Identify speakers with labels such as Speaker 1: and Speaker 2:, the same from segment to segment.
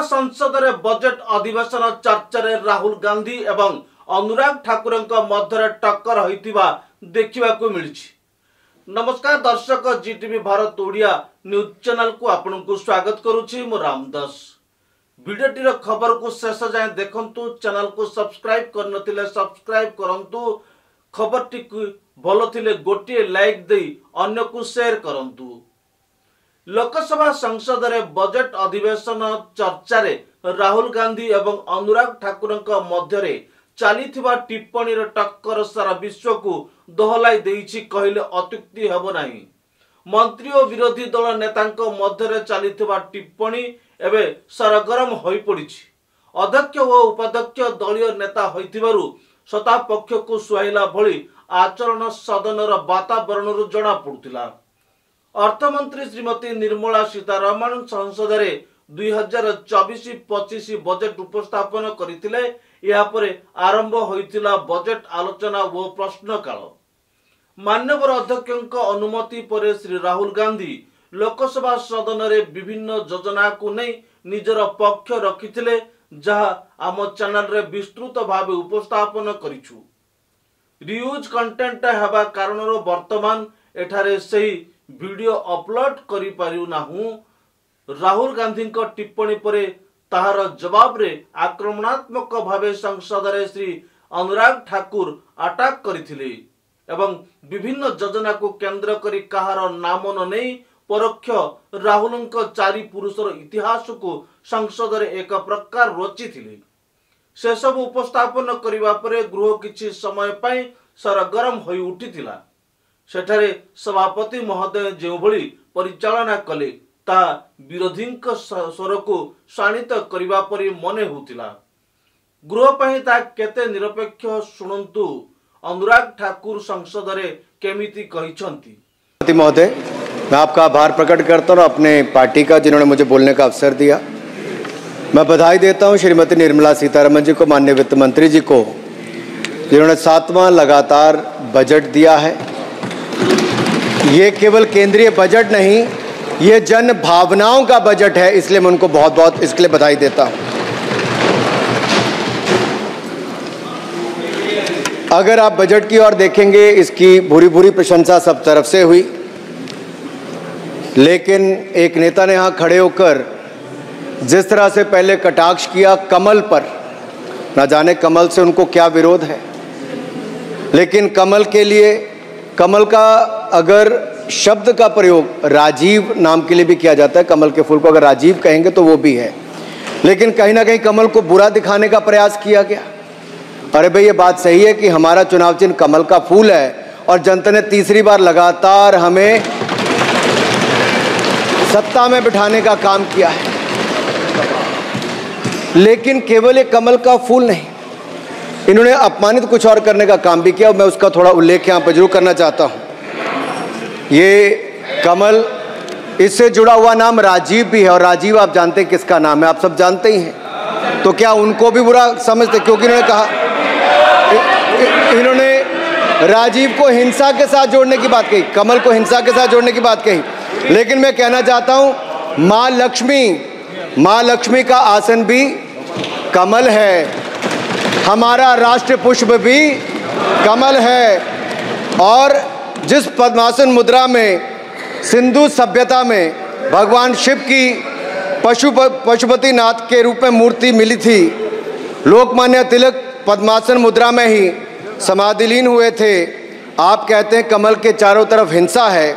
Speaker 1: संसद रे बजेट अधिवेशन चर्चा रे राहुल गांधी एवं अनुराग ठाकुर मध्य टक्कर होइतिबा देखिबाकू मिलिछि। नमस्कार दर्शक, जीटीवी भारत ओडिया न्यूज चैनल को आपन को स्वागत करूछि। मो रामदास वीडियोटी रो खबर को शेष जाए देखंतु। चैनल को सब्सक्राइब करनथिले सब्सक्राइब करंतु। खबरटी को भलो थिले गोटे लाइक देई अन्य को शेयर करंतु। लोकसभा संसद रे बजेट अधिवेशन चर्चा रे राहुल गांधी एवं अनुराग ठाकुर मध्य चलीथिबा टिप्पणी रे टक्कर सारा विश्व को दोहलाई देइछि कहले अत्युक्ति हेबो नाही। मंत्री और विरोधी दल नेतांक मध्य चलीथिबा टिप्पणी एबे सरगरम होई पड़िछि। अध्यक्ष और उपाध्यक्ष दलीय नेता होइथिबारु सत्ता पक्ष को सुहाइला भली आचरण सदनर वातावरण जना पड़ुतिला। अर्थमंत्री श्रीमती निर्मला सीतारमण संसद रे 2024-25 बजेट उपस्थापन करथिले। या परे आरंभ होइतिला बजेट आलोचना व प्रश्नकाल। माननीय अध्यक्ष अनुमति पर श्री राहुल गांधी लोकसभा सदन रे विभिन्न योजना को नहीं निजर पक्ष रखिथिले, जहा आम चैनल रे विस्तृत भाव उपस्थापन करिछु। रियूज कंटेंट हेबा कारण वर्तमान एठारे सही वीडियो अपलोड करि पारिउ नाहु। राहुल गांधी को टिप्पणी परे ताहार जवाब रे आक्रमणात्मक भावे संसद रे श्री अनुराग ठाकुर अटैक करिथिले एवं विभिन्न योजना को केंद्र करी कहार नाम न नहीं परोक्ष राहुल चारि पुरुषर इतिहास को संसद रे एक प्रकार रचिथिले। से सब उपस्थापन करिबा परे गृह किछि समय पई सरगरम होई उठिथिला। सेठारे सभापति महोदय जो भली परिचालना कले ता विरोधी स्वर को शाणित करिबा परि मने होतिला। गृह पई ता केते निरपेक्ष सुनंतु अनुराग ठाकुर संसद रे केमिति कहिसंती।
Speaker 2: महोदय, मैं आपका आभार प्रकट करता हूं अपने पार्टी का, जिन्होंने मुझे बोलने का अवसर दिया। मैं बधाई देता हूं श्रीमती निर्मला सीतारमण जी को, माननीय वित्त मंत्री जी को, जिन्होंने 7वां लगातार बजट दिया है। ये केवल केंद्रीय बजट नहीं, ये जन भावनाओं का बजट है, इसलिए मैं उनको बहुत बहुत इसके लिए बधाई देता हूं। अगर आप बजट की ओर देखेंगे, इसकी भूरी भूरी प्रशंसा सब तरफ से हुई, लेकिन एक नेता ने यहाँ खड़े होकर जिस तरह से पहले कटाक्ष किया कमल पर, ना जाने कमल से उनको क्या विरोध है, लेकिन कमल के लिए, कमल का अगर शब्द का प्रयोग राजीव नाम के लिए भी किया जाता है, कमल के फूल को अगर राजीव कहेंगे तो वो भी है, लेकिन कहीं ना कहीं कमल को बुरा दिखाने का प्रयास किया गया। अरे भाई, ये बात सही है कि हमारा चुनाव चिन्ह कमल का फूल है और जनता ने तीसरी बार लगातार हमें सत्ता में बिठाने का काम किया है, लेकिन केवल ये कमल का फूल नहीं, इन्होंने अपमानित कुछ और करने का काम भी किया। मैं उसका थोड़ा उल्लेख यहाँ पर जरूर करना चाहता हूँ। ये कमल, इससे जुड़ा हुआ नाम राजीव भी है, और राजीव आप जानते हैं किसका नाम है, आप सब जानते ही हैं। तो क्या उनको भी बुरा समझते? क्योंकि इन्होंने कहा, इन्होंने राजीव को हिंसा के साथ जोड़ने की बात कही, कमल को हिंसा के साथ जोड़ने की बात कही। लेकिन मैं कहना चाहता हूँ, माँ लक्ष्मी का आसन भी कमल है, हमारा राष्ट्र पुष्प भी कमल है, और जिस पद्मासन मुद्रा में सिंधु सभ्यता में भगवान शिव की पशुपति नाथ के रूप में मूर्ति मिली थी, लोकमान्य तिलक पद्मासन मुद्रा में ही समाधिलीन हुए थे। आप कहते हैं कमल के चारों तरफ हिंसा है।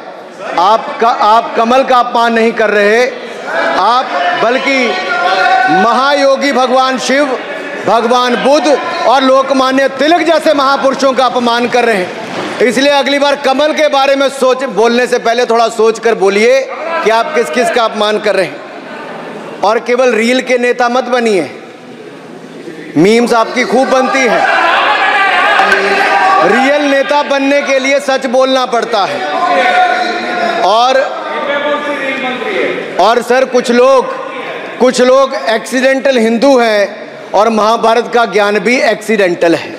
Speaker 2: आप कमल का अपमान नहीं कर रहे, आप बल्कि महायोगी भगवान शिव, भगवान बुद्ध और लोकमान्य तिलक जैसे महापुरुषों का अपमान कर रहे हैं। इसलिए अगली बार कमल के बारे में बोलने से पहले थोड़ा सोच कर बोलिए कि आप किस किस का अपमान कर रहे हैं। और केवल रील के नेता मत बनिए, मीम्स आपकी खूब बनती है। रियल नेता बनने के लिए सच बोलना पड़ता है। और सर, कुछ लोग एक्सीडेंटल हिंदू हैं और महाभारत का ज्ञान भी एक्सीडेंटल है।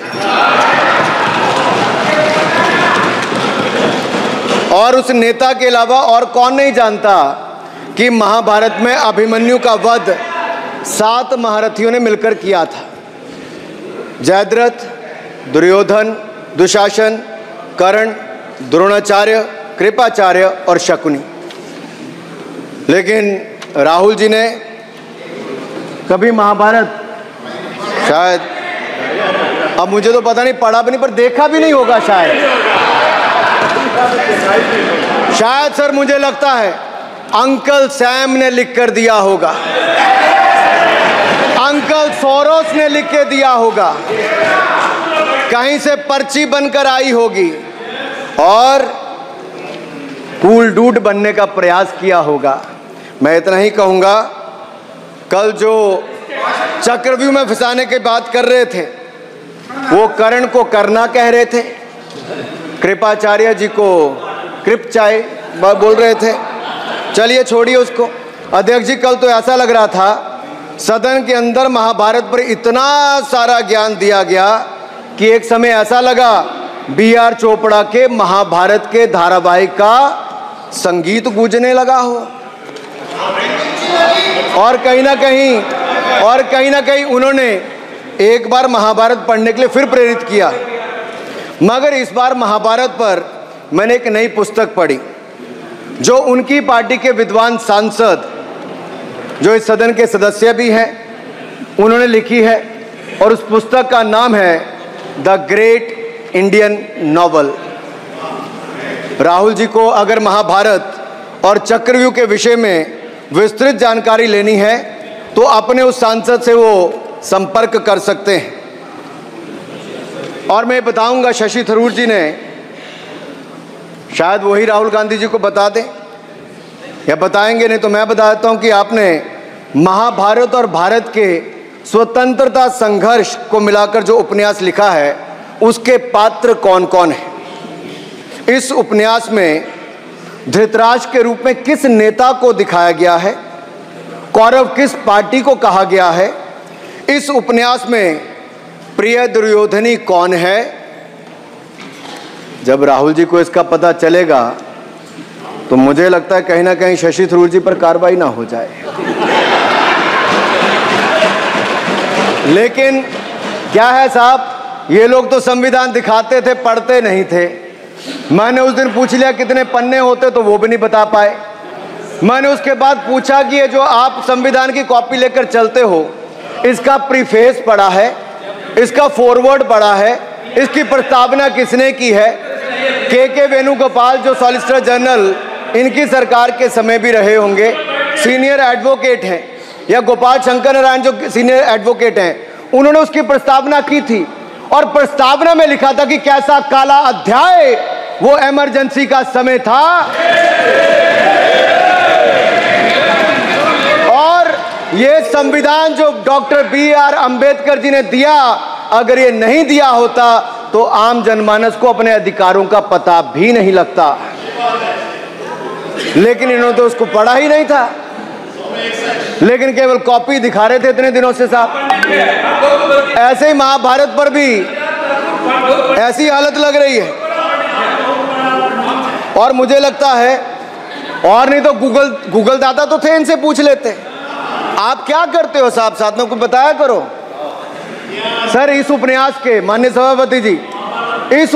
Speaker 2: और उस नेता के अलावा और कौन नहीं जानता कि महाभारत में अभिमन्यु का वध 7 महारथियों ने मिलकर किया था। जयद्रथ, दुर्योधन, दुशासन, कर्ण, द्रोणाचार्य, कृपाचार्य और शकुनी। लेकिन राहुल जी ने कभी महाभारत, शायद अब मुझे तो पता नहीं, पढ़ा भी नहीं, पर देखा भी नहीं होगा शायद सर मुझे लगता है अंकल सैम ने लिख कर दिया होगा, अंकल सोरोस ने लिख के दिया होगा, कहीं से पर्ची बनकर आई होगी और कूल डूड बनने का प्रयास किया होगा। मैं इतना ही कहूंगा, कल जो चक्रव्यूह में फंसाने की बात कर रहे थे वो कर्ण को करना कह रहे थे, कृपाचार्य जी को कृपचाय बोल रहे थे। चलिए छोड़िए उसको। अध्यक्ष जी, कल तो ऐसा लग रहा था सदन के अंदर महाभारत पर इतना सारा ज्ञान दिया गया कि एक समय ऐसा लगा B.R. चोपड़ा के महाभारत के धारावाहिक का संगीत गूंजने लगा हो। और कहीं ना कहीं उन्होंने एक बार महाभारत पढ़ने के लिए फिर प्रेरित किया। मगर इस बार महाभारत पर मैंने एक नई पुस्तक पढ़ी जो उनकी पार्टी के विद्वान सांसद, जो इस सदन के सदस्य भी हैं, उन्होंने लिखी है। और उस पुस्तक का नाम है the great Indian novel. Rahul ji को अगर महाभारत और चक्रव्यूह के विषय में विस्तृत जानकारी लेनी है तो अपने उस सांसद से वो संपर्क कर सकते हैं। और मैं बताऊंगा, शशि थरूर जी ने, शायद वही राहुल गांधी जी को बता दें या बताएंगे, नहीं तो मैं बता देता हूं कि आपने महाभारत और भारत के स्वतंत्रता संघर्ष को मिलाकर जो उपन्यास लिखा है उसके पात्र कौन कौन है। इस उपन्यास में धृतराष्ट्र के रूप में किस नेता को दिखाया गया है, कौरव किस पार्टी को कहा गया है, इस उपन्यास में प्रिय दुर्योधनी कौन है। जब राहुल जी को इसका पता चलेगा तो मुझे लगता है कहीं ना कहीं शशि थरूर जी पर कार्रवाई ना हो जाए। लेकिन क्या है साहब, ये लोग तो संविधान दिखाते थे, पढ़ते नहीं थे। मैंने उस दिन पूछ लिया कितने पन्ने होते, तो वो भी नहीं बता पाए। मैंने उसके बाद पूछा कि ये जो आप संविधान की कॉपी लेकर चलते हो, इसका प्रीफेस पढ़ा है, इसका फॉरवर्ड पढ़ा है, इसकी प्रस्तावना किसने की है। के वेणुगोपाल जो सॉलिसिटर जनरल इनकी सरकार के समय भी रहे होंगे, सीनियर एडवोकेट हैं, या गोपाल शंकर नारायण जो सीनियर एडवोकेट हैं, उन्होंने उसकी प्रस्तावना की थी। और प्रस्तावना में लिखा था कि कैसा काला अध्याय वो इमरजेंसी का समय था। और ये संविधान जो डॉक्टर B.R. अंबेडकर जी ने दिया, अगर ये नहीं दिया होता तो आम जनमानस को अपने अधिकारों का पता भी नहीं लगता। लेकिन इन्होंने तो उसको पढ़ा ही नहीं था, लेकिन केवल कॉपी दिखा रहे थे इतने दिनों से साहब। ऐसे ही महाभारत पर भी ऐसी हालत लग रही है। और मुझे लगता है, और नहीं तो गूगल दादा तो थे, इनसे पूछ लेते आप क्या करते हो साहब, साथ में कुछ बताया करो। सर, इस उपन्यास के, माननीय सभापति जी, इस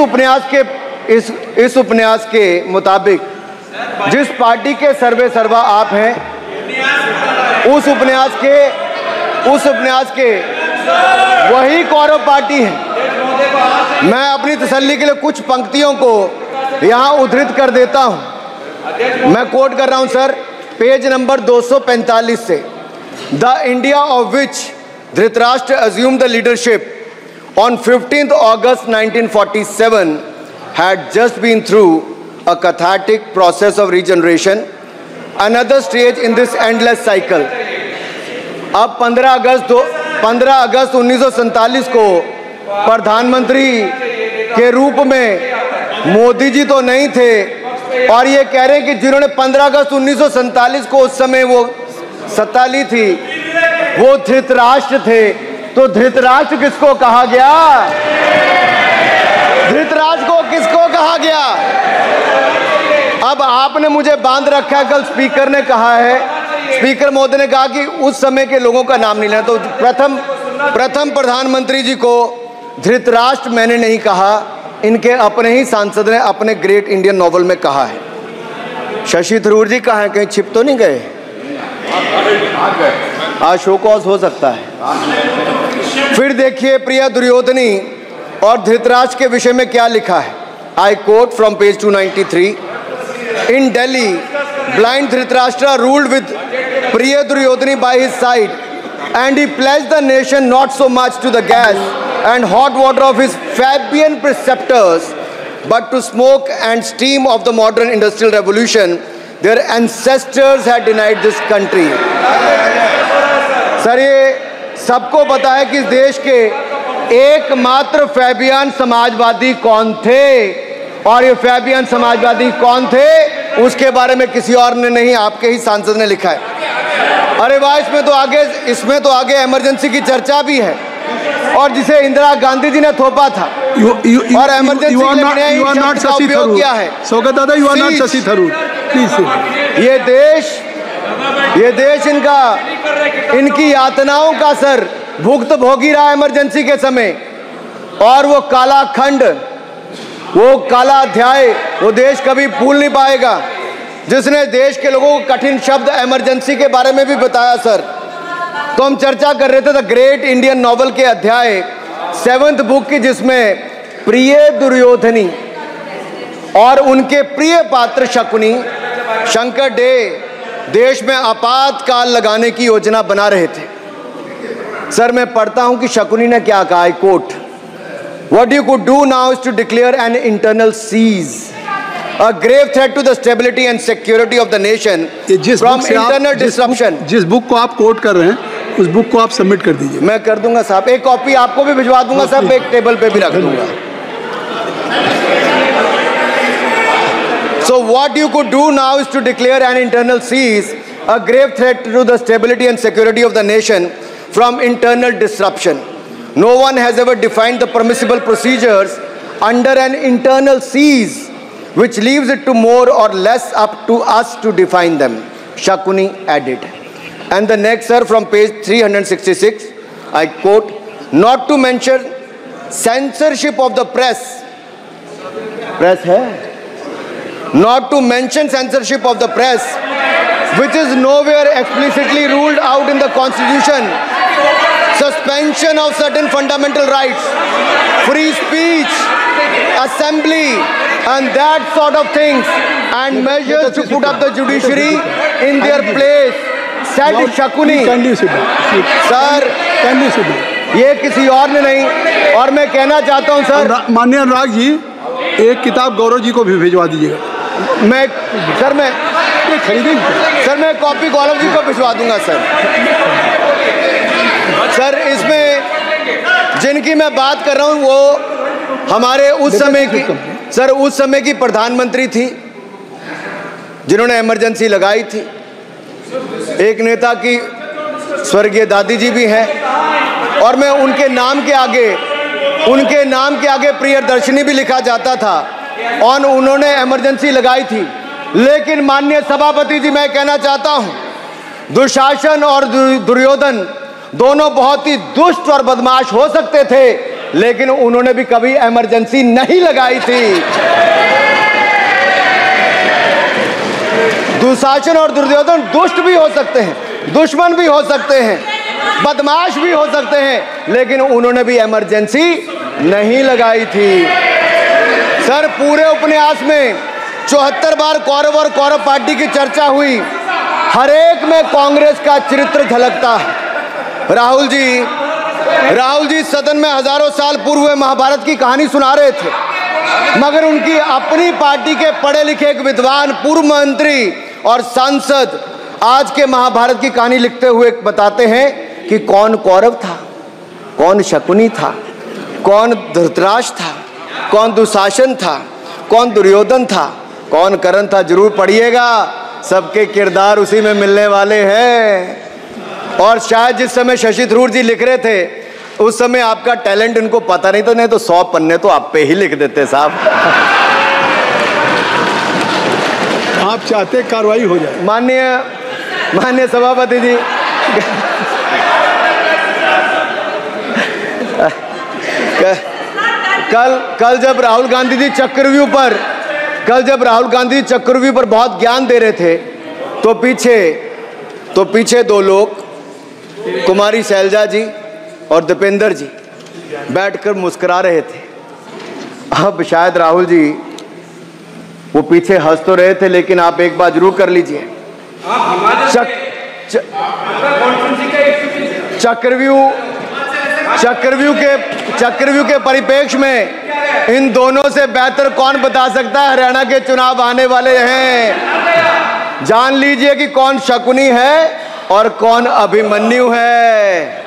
Speaker 2: उपन्यास के मुताबिक जिस पार्टी के सर्वे सर्वा आप हैं, उस उपन्यास के वही कौरव पार्टी है। मैं अपनी तसल्ली के लिए कुछ पंक्तियों को यहाँ उद्धृत कर देता हूँ। मैं कोट कर रहा हूँ सर, पेज नंबर 245 से। The India of which Dhritarashtra assumed the leadership on 15th August 1947 had just been through a cathartic process of regeneration, another stage in this endless cycle. अब 15 अगस्त 1947 को प्रधानमंत्री के रूप में मोदी जी तो नहीं थे, और ये कह रहे हैं कि जिन्होंने 15 अगस्त 1947 को उस समय वो सत्ता ली थी वो धृतराष्ट्र थे। तो धृतराष्ट्र किसको कहा गया? धृतराष्ट्र को किसको कहा गया? अब आपने मुझे बांध रखा है। कल स्पीकर ने कहा है स्पीकर महोदय ने कहा कि उस समय के लोगों का नाम नहीं लेना, तो प्रथम प्रधानमंत्री जी को धृतराष्ट्र मैंने नहीं कहा, इनके अपने ही सांसद ने अपने ग्रेट इंडियन नॉवल में कहा है। शशि थरूर जी कहाँ हैं, कहीं छिप तो नहीं गए? आज शो कॉज हो सकता है। फिर देखिए प्रिय दुर्योधनी और धृतराष्ट्र के विषय में क्या लिखा है। I quote from page 293। In Delhi blind Dhritarashtra ruled with Priya Duryodhani by his side and he pledged the nation not so much to the gas and hot water of his Fabian preceptors, but to smoke and steam of the modern industrial revolution their ancestors had denied this country. Sir ये सबको पता है कि इस देश के एकमात्र Fabian Samajwadi कौन थे, और ये फैबियन समाजवादी कौन थे उसके बारे में किसी और ने नहीं, आपके ही सांसद ने लिखा है। अरे वाह, इसमें तो आगे इमरजेंसी की चर्चा भी है, और जिसे इंदिरा गांधी जी ने थोपा था और इमरजेंसी का उपयोग किया है।
Speaker 3: स्वागत दादा, you are not Shashi Tharoor please.
Speaker 2: ये देश इनकी यातनाओं का सर भुगत भोगी रहा इमरजेंसी के समय, और वो काला खंड, वो काला अध्याय वो देश कभी भूल नहीं पाएगा, जिसने देश के लोगों को कठिन शब्द इमरजेंसी के बारे में भी बताया। सर तो हम चर्चा कर रहे थे द ग्रेट इंडियन नॉवल के अध्याय 7th बुक की, जिसमें प्रिय दुर्योधनी और उनके प्रिय पात्र शकुनी शंकर डे देश में आपातकाल लगाने की योजना बना रहे थे। सर मैं पढ़ता हूं कि शकुनी ने क्या कहा। I quote, what you could do now is to declare an internal siege, a grave threat to the stability and security of the nation from internal disruption।
Speaker 3: जिस बुक को आप कोट कर रहे हैं उस बुक को आप सबमिट कर दीजिए।
Speaker 2: मैं कर दूंगा साहब, एक कॉपी आपको भी भिजवा दूंगा साहब, एक टेबल पे भी रख दूंगा। So what you could do now is to declare an internal cease, a grave threat to the stability and security of the nation from internal disruption. No one has ever defined the permissible procedures under an internal cease, which leaves it to more or less up to us to define them, Shakuni added. And the next, sir, from page 366, I quote, not to mention censorship of the press hai? Not to mention censorship of the press, which is nowhere explicitly ruled out in the Constitution, suspension of certain fundamental rights, free speech, assembly, and that sort of things, and measures to put up the judiciary in their place, said Shakuni. Sir ये किसी और ने नहीं, और मैं कहना चाहता हूँ सर,
Speaker 3: माननीय अनुराग जी एक किताब गौरव जी को भी भिजवा दीजिएगा।
Speaker 2: मैं खरीदेंगे सर, मैं कॉपी गौरव जी को भिजवा दूंगा सर। सर इसमें जिनकी मैं बात कर रहा हूँ वो हमारे उस समय की प्रधानमंत्री थी जिन्होंने इमरजेंसी लगाई थी। एक नेता की स्वर्गीय दादी जी भी हैं, और मैं उनके नाम के आगे प्रियदर्शनी भी लिखा जाता था, और उन्होंने इमरजेंसी लगाई थी। लेकिन माननीय सभापति जी, मैं कहना चाहता हूं, दुशासन और दुर्योधन दोनों बहुत ही दुष्ट और बदमाश हो सकते थे, लेकिन उन्होंने भी कभी इमरजेंसी नहीं लगाई थी। दुशासन और दुर्योधन दुष्ट भी हो सकते हैं, दुश्मन भी हो सकते हैं, बदमाश भी हो सकते हैं, लेकिन उन्होंने भी इमरजेंसी नहीं लगाई थी। सर पूरे उपन्यास में 74 बार कौरव और कौरव पार्टी की चर्चा हुई, हर एक में कांग्रेस का चरित्र झलकता है। राहुल जी सदन में हजारों साल पूर्व हुए महाभारत की कहानी सुना रहे थे, मगर उनकी अपनी पार्टी के पढ़े लिखे एक विद्वान पूर्व मंत्री और सांसद आज के महाभारत की कहानी लिखते हुए बताते हैं कि कौन कौरव था, कौन शकुनी था, कौन धृतराष्ट्र था, कौन दुशासन था, कौन दुर्योधन था, कौन कर्ण था। जरूर पढ़िएगा, सबके किरदार उसी में मिलने वाले हैं। और शायद जिस समय शशि थरूर जी लिख रहे थे उस समय आपका टैलेंट इनको पता नहीं, तो नहीं तो 100 पन्ने तो आप पे ही लिख देते साहब।
Speaker 3: आप चाहते कार्रवाई हो जाए।
Speaker 2: माननीय माननीय सभापति जी, कल जब राहुल गांधी जी चक्रव्यूह पर बहुत ज्ञान दे रहे थे तो पीछे दो लोग, कुमारी शैलजा जी और दीपेंद्र जी, बैठकर मुस्कुरा रहे थे। अब शायद राहुल जी वो पीछे हंस तो रहे थे, लेकिन आप एक बात जरूर कर लीजिए, चक्रव्यूह के परिप्रेक्ष्य में इन दोनों से बेहतर कौन बता सकता है हरियाणा के चुनाव आने वाले हैं। जान लीजिए कि कौन शकुनी है और कौन अभिमन्यु है,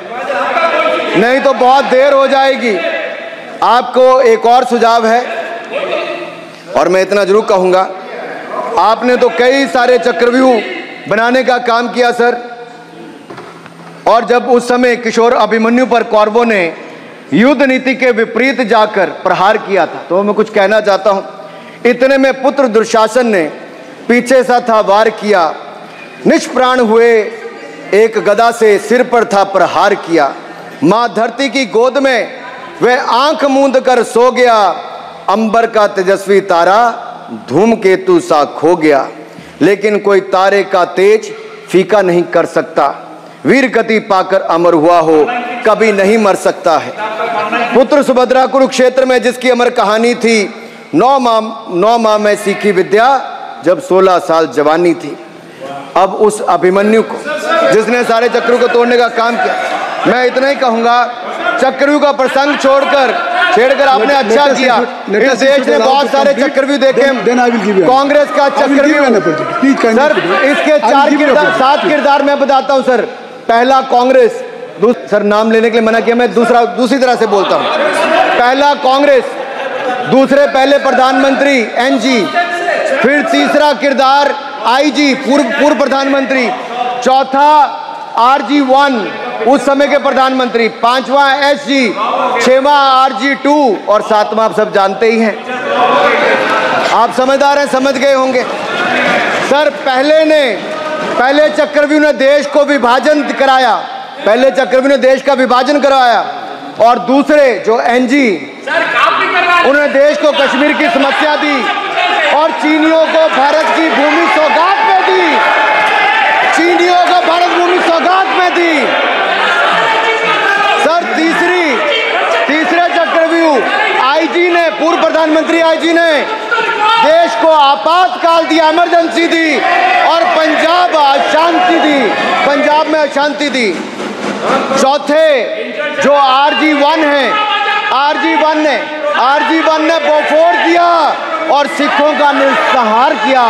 Speaker 2: नहीं तो बहुत देर हो जाएगी। आपको एक और सुझाव है, और मैं इतना जरूर कहूंगा, आपने तो कई सारे चक्रव्यूह बनाने का काम किया सर, और जब उस समय किशोर अभिमन्यु पर कौरवों ने युद्ध नीति के विपरीत जाकर प्रहार किया था, तो मैं कुछ कहना चाहता हूं। इतने में पुत्र दुशासन ने पीछे सा था वार किया, निष्प्राण हुए एक गदा से सिर पर था प्रहार किया। मां धरती की गोद में वह आंख मूंद कर सो गया, अंबर का तेजस्वी तारा धूमकेतु सा खो गया। लेकिन कोई तारे का तेज फीका नहीं कर सकता, वीर गति पाकर अमर हुआ हो कभी नहीं मर सकता है। पुत्र सुभद्रा कुरुक्षेत्र में जिसकी अमर कहानी थी, 9 माह में सीखी विद्या जब 16 साल जवानी थी। अब उस अभिमन्यु को जिसने सारे चक्रों को तोड़ने का काम किया, मैं इतना ही कहूंगा, चक्रव्यूह का प्रसंग छेड़कर आपने अच्छा किया। इस देश ने बहुत सारे चक्रव्यूह देखे, कांग्रेस का चक्रव्यूह सर, इसके 7 किरदार मैं बताता हूं सर। पहला कांग्रेस, सर नाम लेने के लिए मना किया, मैं दूसरी तरह से बोलता हूं। पहला कांग्रेस, दूसरे पहले प्रधानमंत्री एनजी, फिर तीसरा किरदार आईजी पूर्व प्रधानमंत्री, चौथा RG1 उस समय के प्रधानमंत्री, 5वां SG, 6वां RG2 और 7वां आप सब जानते ही हैं। आप समझदार हैं, समझ गए होंगे सर। पहले चक्रव्यूह ने देश को विभाजन कराया, और दूसरे जो एनजी, उन्होंने देश को कश्मीर की समस्या दी और चीनियों को भारत की भूमि सौगात में दी, सर। तीसरे चक्रव्यूह आईजी ने, पूर्व प्रधानमंत्री आईजी ने देश को आपातकाल दिया, इमरजेंसी दी, और पंजाब में अशांति दी। चौथे जो RG1 ने बोफोर्स दिया और सिखों का निस्सहार किया।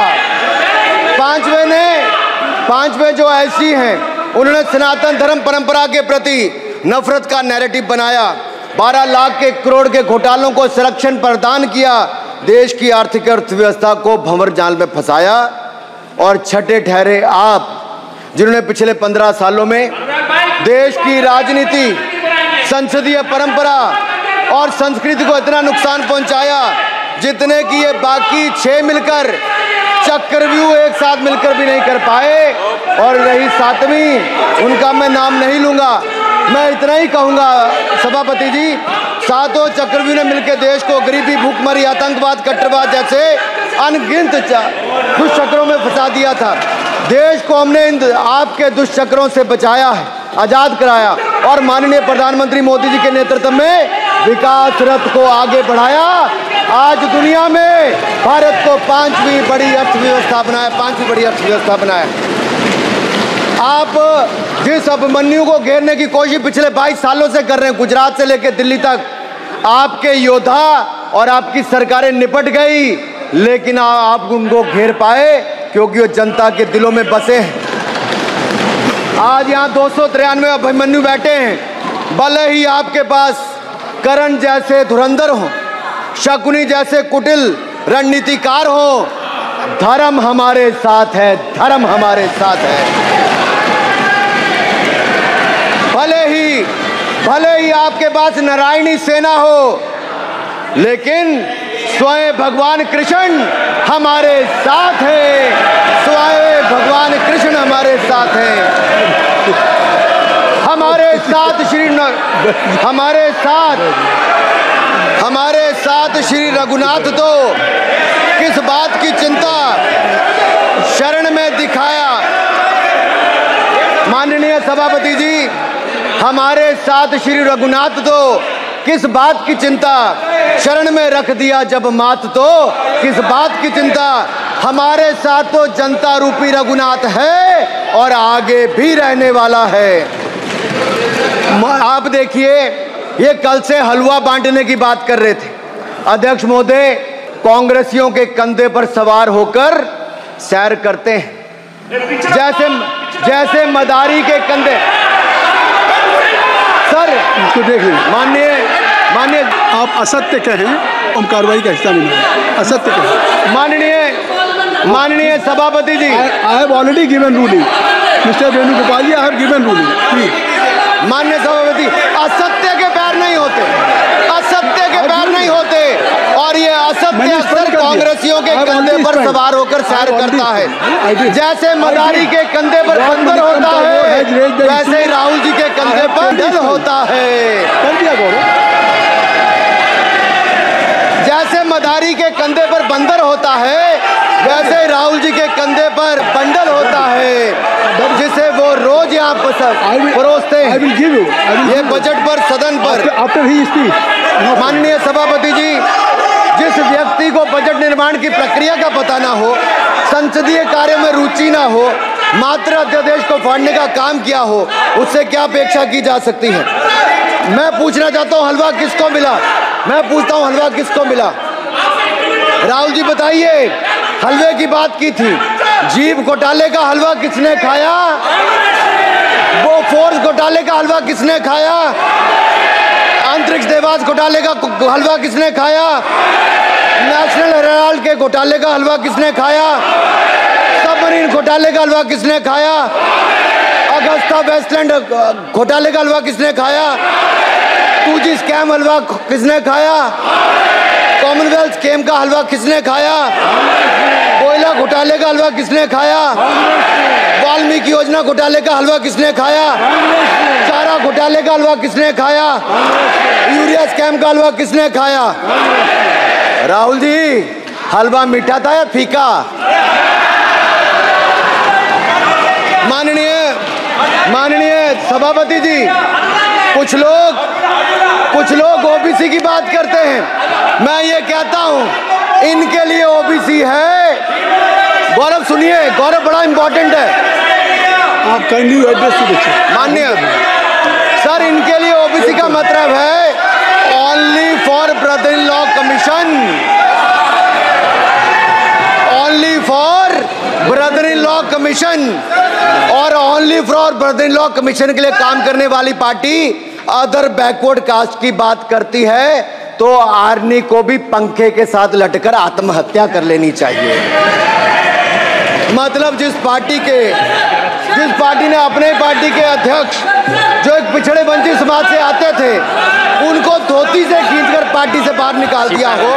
Speaker 2: पांचवें जो ऐसी हैं, उन्होंने सनातन धर्म परंपरा के प्रति नफरत का नैरेटिव बनाया, 12 लाख के करोड़ के घोटालों को संरक्षण प्रदान किया, देश की आर्थिक अर्थव्यवस्था को भंवर जाल में फंसाया। और छठे ठहरे आप, जिन्होंने पिछले 15 सालों में देश की राजनीति, संसदीय परंपरा और संस्कृति को इतना नुकसान पहुंचाया जितने कि ये बाकी 6 मिलकर चक्रव्यूह एक साथ मिलकर भी नहीं कर पाए। और रही 7वीं, उनका मैं नाम नहीं लूंगा, मैं इतना ही कहूंगा सभापति जी, 7 चक्रव्यूह ने मिलकर देश को गरीबी, भूखमरी, आतंकवाद, कट्टरवाद जैसे अनगिनत दुष्चक्रों में फंसा दिया था। देश को हमने इन आपके दुष्चक्रों से बचाया है, आजाद कराया, और माननीय प्रधानमंत्री मोदी जी के नेतृत्व में विकास रथ को आगे बढ़ाया। आज दुनिया में भारत को 5वीं बड़ी अर्थव्यवस्था बनाया। आप जिस अभिमन्यु को घेरने की कोशिश पिछले 22 सालों से कर रहे हैं, गुजरात से लेकर दिल्ली तक, आपके योद्धा और आपकी सरकारें निपट गई, लेकिन आप उनको घेर पाए क्योंकि वो जनता के दिलों में बसे हैं। आज यहाँ 293 अभिमन्यु बैठे हैं, भले ही आपके पास करण जैसे धुरंधर हो, शकुनी जैसे कुटिल रणनीतिकार हो, धर्म हमारे साथ है। भले ही आपके पास नारायणी सेना हो, लेकिन स्वयं भगवान कृष्ण हमारे साथ है। हमारे साथ हैं, हमारे साथ श्री रघुनाथ तो किस बात की चिंता शरण में दिखाया। माननीय सभापति जी, हमारे साथ श्री रघुनाथ तो किस बात की चिंता शरण में रख दिया जब मात, तो किस बात की चिंता। हमारे साथ तो जनता रूपी रघुनाथ है और आगे भी रहने वाला है। आप देखिए, ये कल से हलवा बांटने की बात कर रहे थे। अध्यक्ष महोदय कांग्रेसियों के कंधे पर सवार होकर सैर करते हैं, जैसे मदारी के कंधे। सर
Speaker 3: इसको देखिए,
Speaker 2: माननीय
Speaker 3: आप असत्य कहें हम कार्रवाई का हिस्सा नहीं है। असत्य कहें।
Speaker 2: माननीय सभापति जी,
Speaker 3: I have already given ruling mister Venugopal ji, I have given ruling.
Speaker 2: माननीय सभापति, असत्य के पैर नहीं होते, असत्य के पैर नहीं होते, और ये असत्य अक्सर कांग्रेसियों के कंधे पर सवार होकर सैर करता है। जैसे मदारी के कंधे पर बंदर होता है, वैसे ही राहुल जी के कंधे पर दल होता है। जैसे मदारी के कंधे पर बंदर होता है, वैसे ही राहुल जी के कंधे पर बंडल होता है, जिसे वो रोज यहाँ परोसते हैं। ये बजट पर, सदन पर। माननीय सभापति जी, जिस व्यक्ति को बजट निर्माण की प्रक्रिया का पता ना हो, संसदीय कार्य में रुचि ना हो, मात्र अध्यादेश को फाड़ने का काम किया हो, उससे क्या अपेक्षा की जा सकती है। मैं पूछना चाहता हूँ, हलवा किसको मिला? मैं पूछता हूँ, हलवा किसको मिला? राहुल जी बताइए, हलवे की बात की थी, जीप घोटाले का हलवा किसने खाया? वो फोर्स घोटाले का हलवा किसने खाया? अंतरिक्ष देवास घोटाले का हलवा किसने खाया? नेशनल हेराल्ड के घोटाले का हलवा किसने खाया? सबमरीन घोटाले का हलवा किसने खाया? अगस्ता वेस्टलैंड घोटाले का हलवा किसने खाया? 2G स्कैम हलवा किसने खाया? कॉमनवेल्थ स्कीम का हलवा किसने खाया? कोयला घोटाले का हलवा किसने खाया? वाल्मीकि योजना घोटाले का हलवा किसने खाया? चारा घोटाले का हलवा किसने खाया? यूरिया स्कैम का हलवा किसने खाया? राहुल जी, हलवा मीठा था या फीका? माननीय सभापति जी, कुछ लोग ओबीसी की बात करते हैं। मैं ये कहता हूं, इनके लिए ओबीसी है। गौरव सुनिए, गौरव बड़ा इंपॉर्टेंट है।
Speaker 3: आप काइंडली एड्रेस टू द
Speaker 2: माननीय सर, इनके लिए ओबीसी का मतलब है only for brother in law commission, only for brother in law commission. और only for brother in law commission के लिए काम करने वाली पार्टी अदर बैकवर्ड कास्ट की बात करती है, तो आर्मी को भी पंखे के साथ लटकर आत्महत्या कर लेनी चाहिए। मतलब जिस पार्टी ने अपने पार्टी के अध्यक्ष जो एक पिछड़े वंचित समाज से आते थे, उनको धोती से खींचकर पार्टी से बाहर निकाल दिया हो,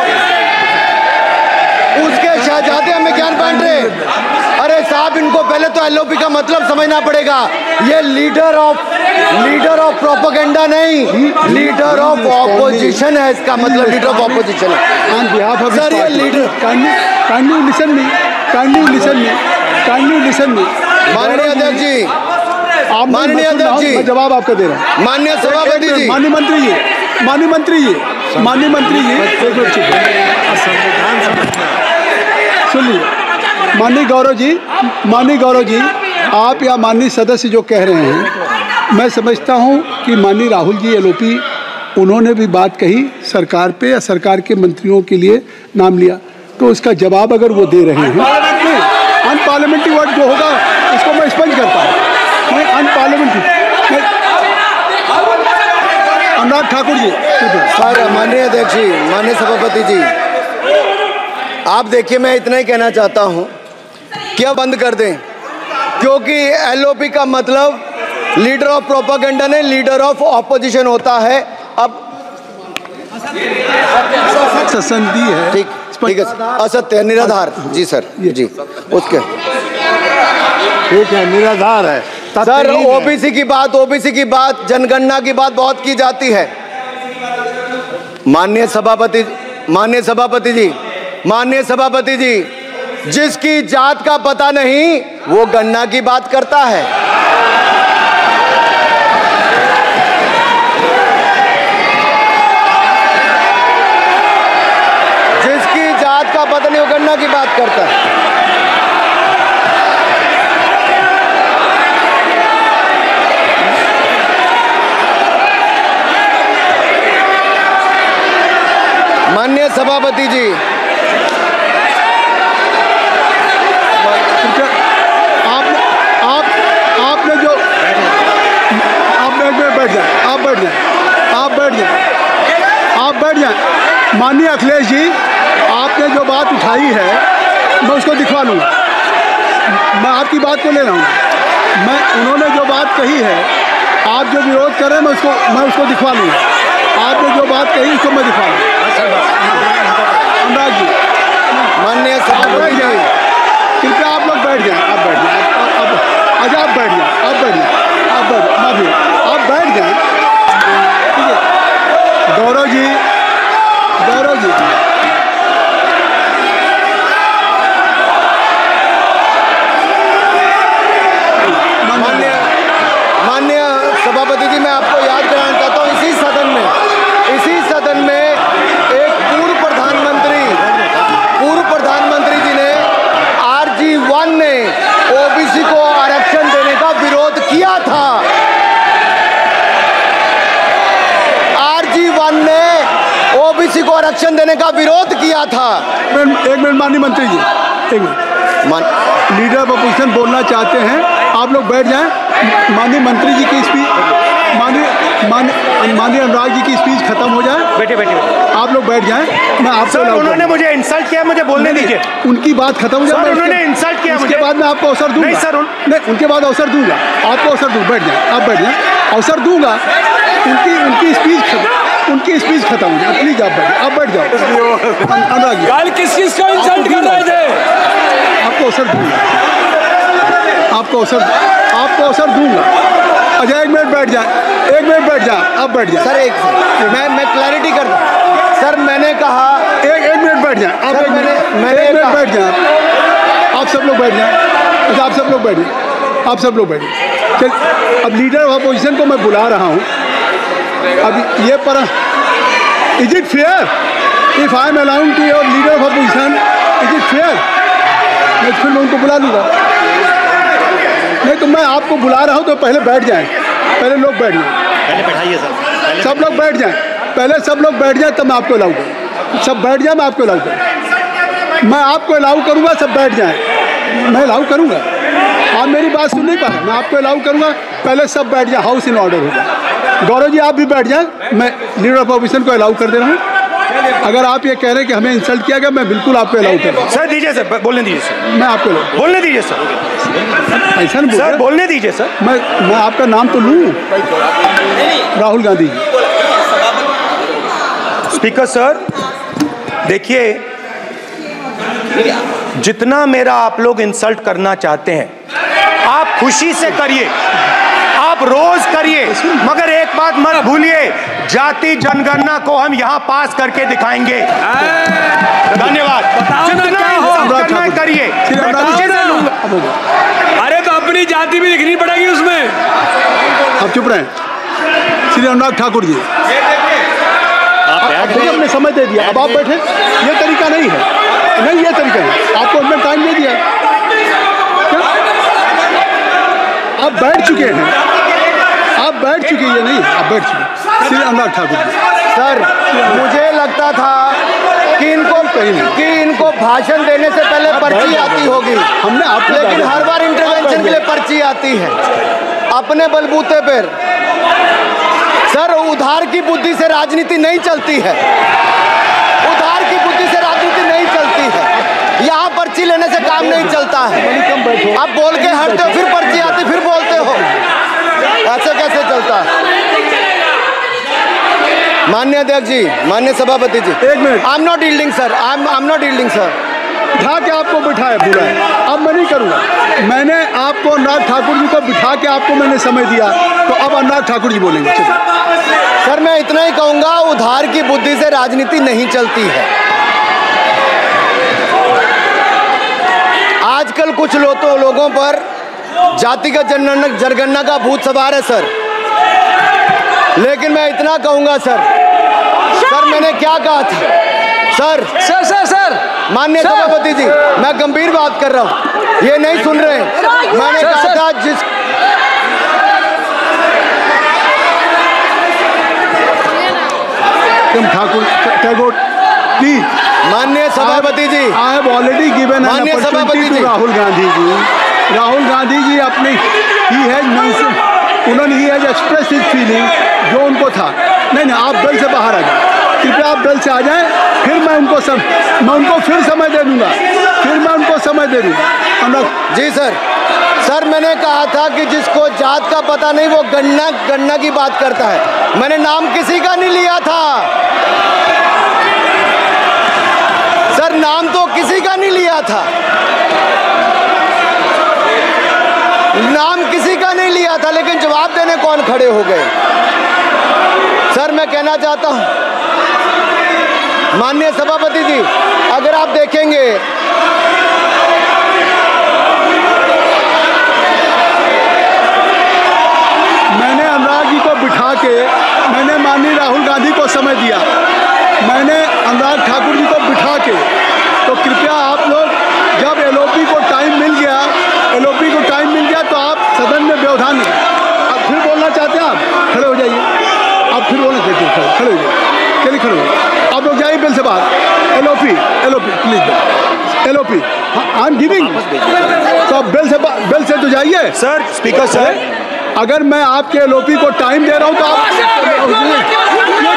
Speaker 2: उसके शहजादे हमें ज्ञान बांट रहे। अरे साहब, इनको पहले तो एलओपी का मतलब समझना पड़ेगा। ये लीडर ऑफ प्रोपेगेंडा नहीं, लीडर ऑफ ऑपोजिशन है। इसका मतलब लीडर ऑफ ऑपोजिशन है। सर, ये लीडर
Speaker 3: काइंडली लिसन मी।
Speaker 2: माननीय अध्यक्ष जी, माननीय अध्यक्ष जी,
Speaker 3: मैं जवाब आपको दे रहा हूँ।
Speaker 2: माननीय सभापति जी,
Speaker 3: माननीय मंत्री जी, सुनिए। माननीय गौरव जी, आप या माननीय सदस्य जो कह रहे हैं, मैं समझता हूं कि माननीय राहुल जी एलओपी, उन्होंने भी बात कही सरकार पे या सरकार के मंत्रियों के लिए नाम लिया, तो उसका जवाब अगर वो दे रहे हैं, अनपार्लियामेंट्री वर्ड जो होगा उसको मैं स्पंज करता हूँ। मैं अनपार्लियामेंट्री अनुराग ठाकुर जी।
Speaker 2: सर, माननीय अध्यक्ष जी, माननीय सभापति जी, आप देखिए, मैं इतना ही कहना चाहता हूं कि अब बंद कर दें, क्योंकि एलओपी का मतलब लीडर ऑफ प्रोपेगेंडा नहीं, लीडर ऑफ ऑपोजिशन होता है। अब
Speaker 3: संधि है,
Speaker 2: ठीक है, असत्य, निराधार। जी सर, जी उसके
Speaker 3: ठीक है, निराधार है।
Speaker 2: सर, ओबीसी की बात, जनगणना की बात बहुत की जाती है। माननीय सभापति जी, जिसकी जात का पता नहीं वो गणना की बात करता है। जिसकी जात का पता नहीं वो गणना की बात करता है। माननीय सभापति जी,
Speaker 3: आपने जो आप बैठ जाए। माननीय अखिलेश जी, आपने जो बात उठाई है मैं उसको दिखवा लूँगा। मैं आपकी बात को ले रहा हूँ। उन्होंने जो बात कही है, आप जो विरोध कर रहे हैं मैं उसको दिखवा लूँगा। आपने जो बात कही उसको मैं दिखवा लूँगा। अनुराग जी,
Speaker 2: माननीय सभापति जी,
Speaker 3: कृपया आप लोग बैठ जाएं। आप बैठ जाएं। अच्छा, आप बैठ जाएं। आप बैठ जाएं। ठीक है। गौरव जी,
Speaker 2: माननीय सभापति जी, मैं आपको याद कराना चाहता हूँ, इसी सदन में एक पूर्व प्रधानमंत्री जी ने RG1 ने ओबीसी को आरक्षण देने का विरोध किया था। RG1 ने ओबीसी को आरक्षण देने का विरोध किया था।
Speaker 3: एक मिनट माननीय मंत्री जी, एक मिनट। लीडर ऑफ अपोजिशन बोलना चाहते हैं, आप लोग बैठ जाएं। माननीय मंत्री जी की स्पीच, माननीय अनुराग जी की स्पीच खत्म हो जाए।
Speaker 4: बैठे
Speaker 3: आप लोग बैठ जाएं। मैं आपको
Speaker 4: उन्होंने मुझे इंसल्ट किया, मुझे बोलने दीजिए।
Speaker 3: उनकी बात खत्म हो जाए।
Speaker 4: उन्होंने इंसल्ट किया,
Speaker 3: उसके बाद मैं आपको अवसर दूंगा।
Speaker 4: नहीं सर,
Speaker 3: नहीं, उनके बाद अवसर दूंगा। आपको अवसर दूंगा। बैठ जाएं, आप बैठ जाएं, अवसर दूंगा। उनकी स्पीच खत्म हो जाए। प्लीज आप बैठ जाओ। अनुराग जी,
Speaker 5: कल किस चीज को इंसल्ट कर रहे थे?
Speaker 3: आपको अवसर दूंगा। आपको अवसर दूंगा। अच्छा, एक मिनट बैठ जाए। आप बैठ जाए।
Speaker 2: सर, मैं क्लैरिटी कर दूं। सर, मैंने कहा
Speaker 3: एक मिनट बैठ जाए। आप एक मिनट बैठ जाए। आप सब लोग बैठ जाए। अच्छा, आप सब लोग बैठ जाए। चल, अब लीडर ऑफ अपोजिशन को मैं बुला रहा हूँ। अब ये पर is it fair if I am allowed to your leader of opposition? Is it fair? मैं फिर मैं उनको बुला लूँगा। नहीं तो मैं आपको बुला रहा हूँ तो पहले बैठ जाएं। पहले लोग बैठ जाएं।
Speaker 4: पहले बैठाइए सर।
Speaker 3: सब लोग बैठ जाएं। पहले सब लोग बैठ जाएं तब मैं आपको अलाउ करूँ। सब बैठ जाएं, मैं आपको अलाउ करूँ। मैं आपको अलाउ करूँगा, सब बैठ जाएं। मैं अलाउ करूँगा। आप मेरी बात सुन नहीं पा रहे। मैं आपको अलाउ करूँगा, पहले सब बैठ जाए। हाउस इन ऑर्डर होगा। गौरव जी, आप भी बैठ जाएं। मैं लीडर ऑफ अपोजिशन को अलाउ कर दे रहा हूँ। अगर आप ये कह रहे हैं कि हमें इंसल्ट किया गया, मैं बिल्कुल आपको अलाउ कर रहा हूँ।
Speaker 4: सर दीजिए, सर बोलने दीजिए सर।
Speaker 3: मैं आपको
Speaker 4: बोलने दीजिए सर।
Speaker 3: ऐसा नहीं
Speaker 4: सर बोलने दीजिए सर।
Speaker 3: मैं आपका नाम तो लूँ। राहुल गांधी।
Speaker 4: स्पीकर सर, देखिए, जितना मेरा आप लोग इंसल्ट करना चाहते हैं आप खुशी से करिए, आप रोज करिए, मगर एक बात मत भूलिए, जाति जनगणना को हम यहाँ पास करके दिखाएंगे। धन्यवाद। जितना इंसल्ट करना करिए।
Speaker 5: अरे तो अपनी जाति भी दिखनी पड़ेगी उसमें।
Speaker 3: आप चुप रहें। श्री अनुराग ठाकुर जी, हमने समय दे दिया, अब आप बैठे। ये तरीका नहीं है। नहीं, ये तरीका है। आपको हमने टाइम दे दिया। आप बैठ चुके हैं। आप बैठ चुके हैं। नहीं, आप बैठ चुके। श्री अनुराग ठाकुर जी।
Speaker 2: सर, मुझे लगता था कि इनको भाषण देने से पहले पर्ची आती होगी।
Speaker 3: हमने आप,
Speaker 2: लेकिन हर बार इंटरवेंशन के लिए पर्ची आती है अपने बलबूते पर। सर, उधार की बुद्धि से राजनीति नहीं चलती है। उधार की बुद्धि से राजनीति नहीं चलती है। यहाँ पर्ची लेने से काम नहीं चलता है। आप बोल के हटते हो, फिर पर्ची आती, फिर बोलते हो। ऐसे कैसे चलता है? माननीय अध्यक्ष जी, माननीय सभापति जी,
Speaker 3: एक minute.
Speaker 2: I am not yielding sir. I am not yielding sir.
Speaker 3: उठा के आपको बिठाया बुलाया, अब मैं नहीं करूँगा। मैंने आपको अनुराग ठाकुर जी को बिठा के आपको मैंने समय दिया, तो अब अनुराग ठाकुर जी बोलेंगे।
Speaker 2: सर मैं इतना ही कहूँगा, उधार की बुद्धि से राजनीति नहीं चलती है। आजकल कुछ लोगों पर जातिगत जनगणना का भूत सवार है सर, लेकिन मैं इतना कहूँगा सर मैंने क्या कहा था सर माननीय सभापति जी, मैं गंभीर बात कर रहा हूँ, ये नहीं सुन रहे हैं। मैंने कहा था
Speaker 3: ठाकुर प्लीज
Speaker 2: माननीय सभापति जी,
Speaker 3: आई हैव ऑलरेडी गिवन
Speaker 2: माननीय सभापति जी,
Speaker 3: राहुल गांधी जी अपने उन्होंने he has express his feeling जो उनको था। नहीं आप दल से बाहर आ जाए, कृपया आप दल से आ जाएं, फिर मैं उनको फिर समय दे दूंगा,
Speaker 2: जी सर मैंने कहा था कि जिसको जात का पता नहीं वो गणना की बात करता है। मैंने नाम किसी का नहीं लिया था सर, नाम तो किसी का नहीं लिया था, लेकिन जवाब देने कौन खड़े हो गए। सर मैं कहना चाहता हूं माननीय सभापति जी, अगर आप देखेंगे
Speaker 3: मैंने अनुराग जी को बिठा के मैंने माननीय राहुल गांधी को समय दिया, मैंने अनुराग ठाकुर जी को बिठा के, तो कृपया आप लोग जब एलओपी को टाइम मिल गया तो आप सदन में व्यवधान नहीं। अब फिर बोलना चाहते हैं आप, खड़े हो जाइए। आप फिर बोलना चाहते हैं, खड़े हो जाइए, चलिए खड़े हो। आप लोग जाइए बिल से बाहर। LOP please, LOP I am giving, तो आप बिल से तो जाइए।
Speaker 4: सर स्पीकर सर,
Speaker 3: अगर मैं आपके एलओपी को टाइम दे रहा हूं तो आप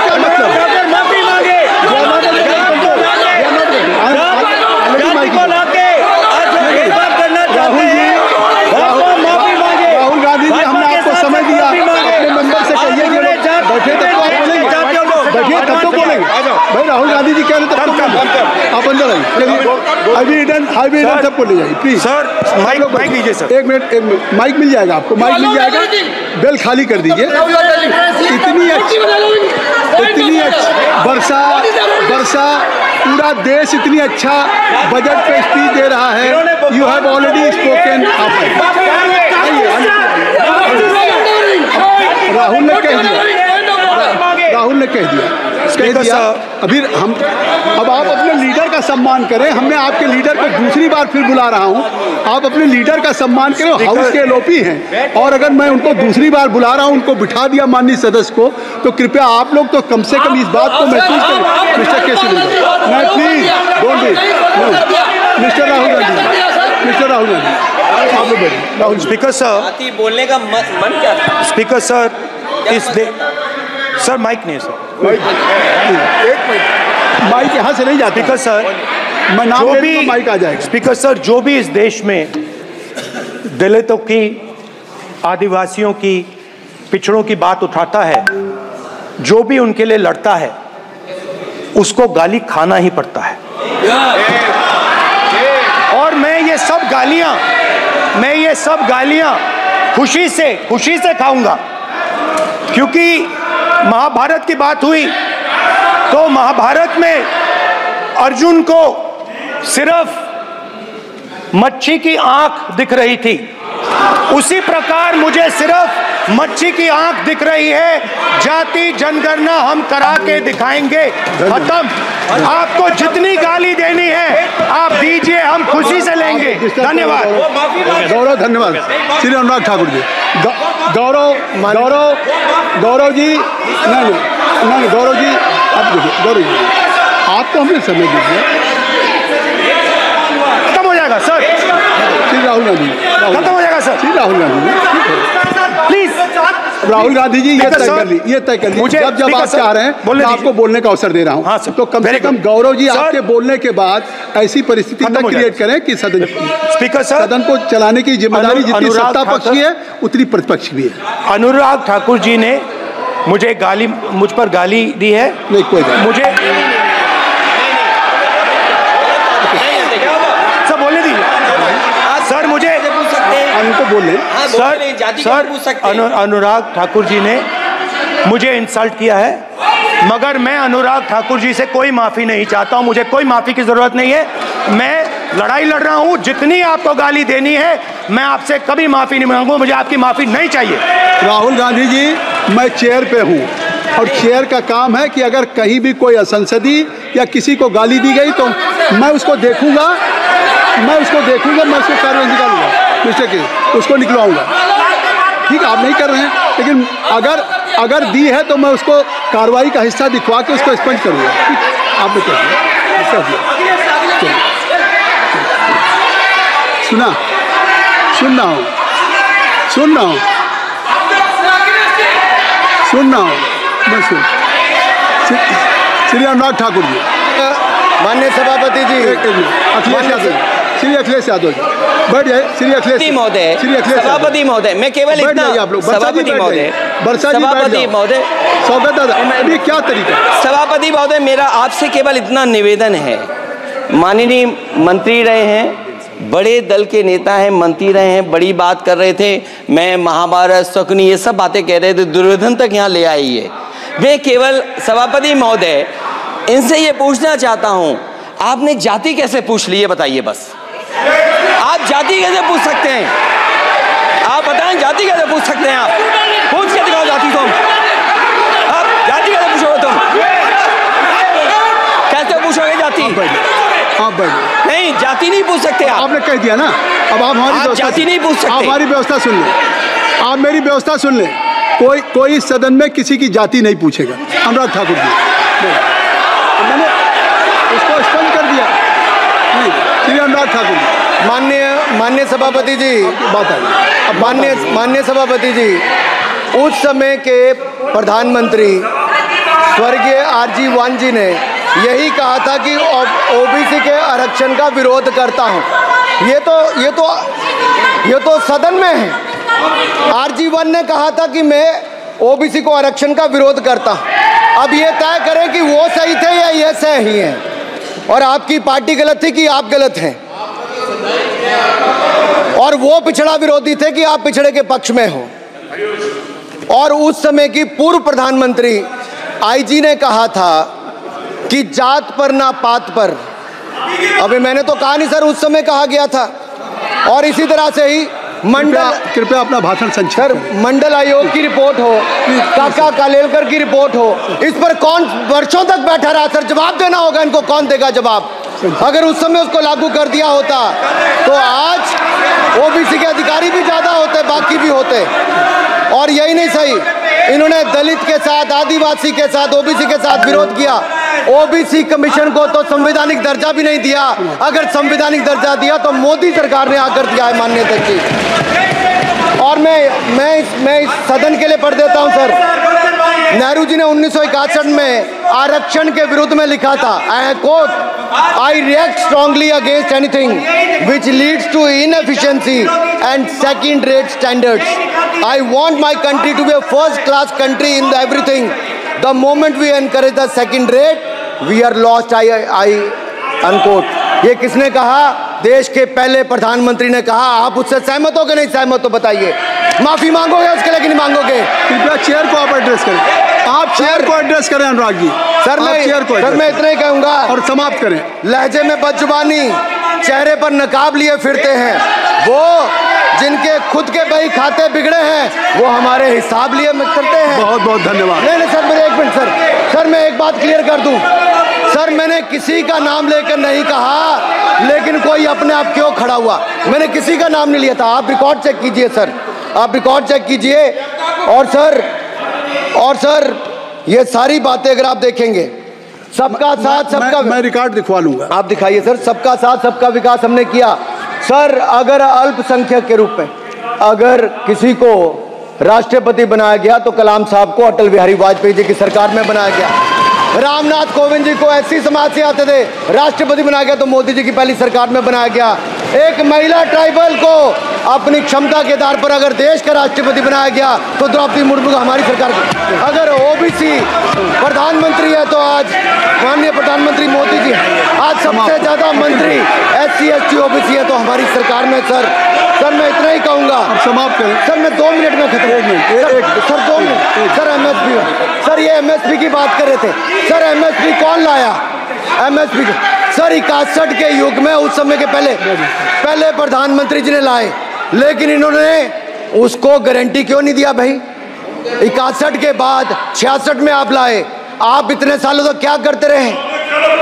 Speaker 3: क्या मतलब राहुल गांधी जी, हमने आपको समय दिया, अपने मेंबर से कहिए कि बैठे तब तो आप बोलेंगे, बैठिए तब तो बोलेंगे भाई। राहुल गांधी जी कह रहे तब तो आप अंदर आइए, सबको ले जाइए प्लीज।
Speaker 4: सर माइक लीजिए सर, एक मिनट
Speaker 3: माइक मिल जाएगा आपको, माइक मिल जाएगा। बेल खाली कर दीजिए। इतनी अच्छी वर्षा पूरा देश इतनी अच्छा बजट पे स्पीच दे रहा है। You have already spoken. Rahul ने कह दिया अभी हम, अब आप अपने लीडर का सम्मान करें। हमने आपके लीडर को दूसरी बार फिर बुला रहा हूं, आप अपने लीडर का सम्मान करें। हाउस के एलओपी हैं, और अगर मैं उनको दूसरी बार बुला रहा हूं, उनको बिठा दिया माननीय सदस्य को, तो कृपया आप लोग तो कम से कम इस बात को महसूस करें। मिस्टर केसी मैं please don't be mister Rahul Gandhi, आप लोग बैठिए। राहुल
Speaker 4: स्पीकर सर,
Speaker 5: बोलने का मन क्या था?
Speaker 4: स्पीकर सर, सर माइक नहीं सर,
Speaker 3: एक मिनट, माइक यहाँ से नहीं जाता।
Speaker 4: स्पीकर सर,
Speaker 3: मैं नाम ले लूँगा, माइक आ जाएगा।
Speaker 4: स्पीकर सर, जो भी इस देश में दलितों की, आदिवासियों की, पिछड़ों की बात उठाता है, जो भी उनके लिए लड़ता है, उसको गाली खाना ही पड़ता है। और मैं ये सब गालियां खुशी से खाऊंगा, क्योंकि महाभारत की बात हुई तो महाभारत में अर्जुन को सिर्फ मच्छी की आंख दिख रही थी, उसी प्रकार मुझे सिर्फ मच्छी की आंख दिख रही है। जाति जनगणना हम करा के दिखाएंगे, खत्म। आपको जितनी गाली देनी है आप दीजिए, हम खुशी से लेंगे। धन्यवाद
Speaker 3: गौरव, धन्यवाद श्री अनुराग ठाकुर जी। गौरव जी, नहीं गौरव जी, आप देखिए, गौरव जी आपको हमने समय दीजिए,
Speaker 4: खत्म हो जाएगा सर।
Speaker 3: श्री राहुल गांधी,
Speaker 4: खत्म हो जाएगा सर।
Speaker 3: श्री राहुल गांधी
Speaker 4: प्लीज।
Speaker 3: राहुल गांधी जी ये तय कर ली, जब आप चाह रहे हैं मैं आपको बोलने का अवसर दे रहा हूं।
Speaker 4: हाँ सर,
Speaker 3: तो कम से कम गौरव जी आपके बोलने के बाद ऐसी परिस्थिति न क्रिएट करें कि सदन को चलाने की जिम्मेदारी जितनी सत्ता पक्ष की है उतनी प्रतिपक्ष भी है।
Speaker 4: अनुराग ठाकुर जी ने मुझ पर गाली दी है।
Speaker 3: नहीं कोई
Speaker 4: मुझे
Speaker 3: उनको बोले।
Speaker 5: हाँ,
Speaker 4: सर
Speaker 5: नहीं, जाति
Speaker 4: सर
Speaker 5: का पूछ सकते हैं।
Speaker 4: अनुराग ठाकुर जी ने मुझे इंसल्ट किया है, मगर मैं अनुराग ठाकुर जी से कोई माफी नहीं चाहता हूं। मुझे कोई माफी की जरूरत नहीं है। मैं लड़ाई लड़ रहा हूं। जितनी आपको गाली देनी है मैं आपसे कभी माफी नहीं मांगूंगा। मुझे आपकी माफी नहीं चाहिए।
Speaker 3: राहुल गांधी जी, मैं चेयर पे हूँ और चेयर का काम है कि अगर कहीं भी कोई असंसदी या किसी को गाली दी गई तो मैं उसको देखूंगा, मैं उसको कार्रवाई निकालूंगा, मिस्टर के उसको निकलवाऊंगा। ठीक है, आप नहीं कर रहे हैं, लेकिन अगर दी है तो मैं उसको कार्रवाई का हिस्सा दिखवा के उसको स्पष्ट करूँगा। ठीक, आपने कर दिया। सुन रहा हूँ मैं श्री अनुराग ठाकुर जी,
Speaker 2: माननीय सभापति जी,
Speaker 3: अखिलेश यादव जी, बैठ जाए। श्री अखिलेश
Speaker 5: महोदय, सभापति महोदय, मैं केवल इतना, सभापति महोदय,
Speaker 3: स्वागत दादा, अभी क्या तरीका।
Speaker 5: सभापति महोदय, मेरा आपसे केवल इतना निवेदन है। माननीय मंत्री रहे हैं, बड़े दल के नेता हैं, मंत्री रहे हैं, बड़ी बात कर रहे थे। मैं महाभारत, शकुनी, ये सब बातें कह रहे थे, दुर्योधन तक यहाँ ले आई है। मैं केवल सभापति महोदय इनसे ये पूछना चाहता हूँ, आपने जाति कैसे पूछ ली है बताइए बस। आप जाति कैसे पूछ सकते हैं? आप बताएं, जाति कैसे पूछ सकते हैं? आप पूछ के दिखाओ जाति तुम। आप जाति कैसे पूछोगे तुम? कैसे पूछोगे जाति?
Speaker 3: आप बैठ।
Speaker 5: नहीं, जाति नहीं पूछ सकते आप।
Speaker 3: आपने कह दिया ना, अब आप हमारी
Speaker 5: जाति नहीं पूछ सकते।
Speaker 3: आप हमारी व्यवस्था सुन लें, आप मेरी व्यवस्था सुन लें। कोई सदन में किसी की जाति नहीं पूछेगा। अनुराग ठाकुर जी, मैंने उसको स्पष्ट कर दिया। नहीं, श्री अनुराग ठाकुर जी,
Speaker 2: माननीय सभापति जी,
Speaker 3: बात है।
Speaker 2: माननीय सभापति जी, उस समय के प्रधानमंत्री स्वर्गीय आरजी वान जी ने यही कहा था कि ओबीसी के आरक्षण का विरोध करता हूं। ये तो सदन में है। आरजी वान ने कहा था कि मैं ओबीसी को आरक्षण का विरोध करता हूं। अब ये तय करें कि वो सही थे या ये सही हैं, और आपकी पार्टी गलत थी कि आप गलत हैं, और वो पिछड़ा विरोधी थे कि आप पिछड़े के पक्ष में हो। और उस समय की पूर्व प्रधानमंत्री आईजी ने कहा था कि जात पर ना पात पर। अबे मैंने तो कहा नहीं सर, उस समय कहा गया था। और इसी तरह से ही
Speaker 3: कृपया अपना भाषण संक्षेप
Speaker 2: सर, मंडल आयोग की रिपोर्ट हो, काका कालेलकर की रिपोर्ट हो, इस पर कौन वर्षों तक बैठा रहा सर? जवाब देना होगा इनको, कौन देगा जवाब? अगर उस समय उसको लागू कर दिया होता तो आज ओबीसी के अधिकारी भी ज्यादा होते, बाकी भी होते। और यही नहीं सही, इन्होंने दलित के साथ, आदिवासी के साथ, ओबीसी के साथ विरोध किया। ओबीसी कमीशन को तो संवैधानिक दर्जा भी नहीं दिया। अगर संवैधानिक दर्जा दिया तो मोदी सरकार ने आकर दिया है, माननीय अध्यक्ष जी। और मैं इस सदन के लिए पढ़ देता हूं सर। नेहरू जी ने 1961 में आरक्षण के विरुद्ध में लिखा था, I quote, I react strongly against anything which leads to inefficiency and second rate standards. I want my country to be a first class country in everything. The moment we encourage the second rate we are lost, I unquote. ये किसने कहा? देश के पहले प्रधानमंत्री ने कहा। आप उससे सहमत हो कि नहीं सहमत हो बताइए? माफी मांगोगे उसके लिए कि नहीं मांगोगे?
Speaker 3: कृपया चेयर को आप एड्रेस करें। आप चेयर को एड्रेस करें अनुराग जी।
Speaker 2: सर मैं इतना ही कहूंगा
Speaker 3: और समाप्त करें।
Speaker 2: लहजे में बदजुबानी, चेहरे पर नकाब लिए फिरते हैं वो, जिनके खुद के बही खाते बिगड़े हैं, वो हमारे हिसाब लिए करते हैं।
Speaker 3: बहुत बहुत धन्यवाद।
Speaker 2: नहीं सर, मेरे एक मिनट सर, मैं एक बात क्लियर कर दूं सर। मैंने किसी का नाम लेकर नहीं कहा, लेकिन कोई अपने आप क्यों खड़ा हुआ? मैंने किसी का नाम नहीं लिया था। आप रिकॉर्ड चेक कीजिए सर, आप रिकॉर्ड चेक कीजिए। और सर ये सारी बातें अगर आप देखेंगे, सबका साथ सबका,
Speaker 3: मैं रिकॉर्ड दिखवा लूंगा।
Speaker 2: आप दिखाइए सर। सबका साथ सबका विकास हमने किया सर। अगर अल्पसंख्यक के रूप में अगर किसी को राष्ट्रपति बनाया गया तो कलाम साहब को अटल बिहारी वाजपेयी जी की सरकार में बनाया गया। रामनाथ कोविंद जी को एससी समाज से आते थे, राष्ट्रपति बनाया गया तो मोदी जी की पहली सरकार में बनाया गया। एक महिला ट्राइबल को अपनी क्षमता के आधार पर अगर देश का राष्ट्रपति बनाया गया तो द्रौपदी मुर्मू को हमारी सरकार। अगर ओबीसी प्रधानमंत्री है तो आज माननीय प्रधानमंत्री मोदी जी। आज सबसे ज्यादा मंत्री SC ST OBC है तो हमारी सरकार में सर मैं इतना ही कहूंगा।
Speaker 3: समाप्त करें
Speaker 2: सर, मैं 2 मिनट में खत्म। Sir 2 minute. Sir MSP, sir ये MSP की बात कर रहे थे। सर MSP कौन लाया? MSP सर 61 के युग में, उस समय के पहले प्रधानमंत्री जी ने लाए, लेकिन इन्होंने उसको गारंटी क्यों नहीं दिया भाई? 61 के बाद 66 में आप लाए। आप इतने सालों तक क्या करते रहे?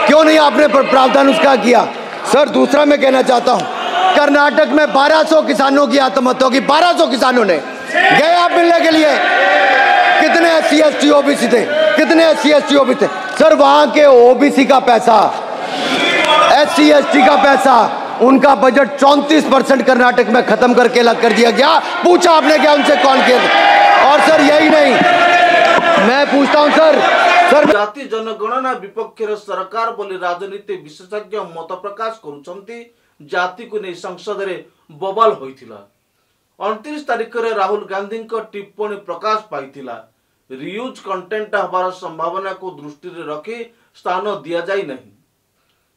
Speaker 2: क्यों नहीं आपने प्रावधान उसका किया? सर दूसरा मैं कहना चाहता हूं, कर्नाटक में 1200 किसानों की आत्महत्या की। 1200 किसानों ने गए आप मिलने के लिए। कितने SC ST OBC थे? कितने SC ST OBC थे? सर वहां के OBC का पैसा, SC ST का पैसा, उनका बजट 34% कर्नाटक में खत्म करके अलग कर दिया गया। पूछा आपने क्या उनसे? कौन किया? और सर यही नहीं, मैं पूछता हूं सर
Speaker 1: जाति जनगणना विपक्षर सरकार बोली राजनीति विशेषज्ञ मत प्रकाश करुछंती। जाति को नहीं संसद रे बवाल होइथिला। 29 तारिख रे राहुल गांधी को टिप्पणी प्रकाश पाइथिला। रियूज कंटेंट हबार संभावना को दृष्टि रे रखी स्थान दिया जाई नहीं।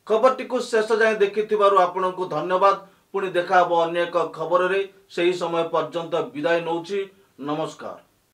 Speaker 1: खबरटी को शेष जाए देखिथिबारु आपन को धन्यवाद। पुणी देखा अन्य एक खबर रे, सही समय पर्यंत विदाय नौची। नमस्कार।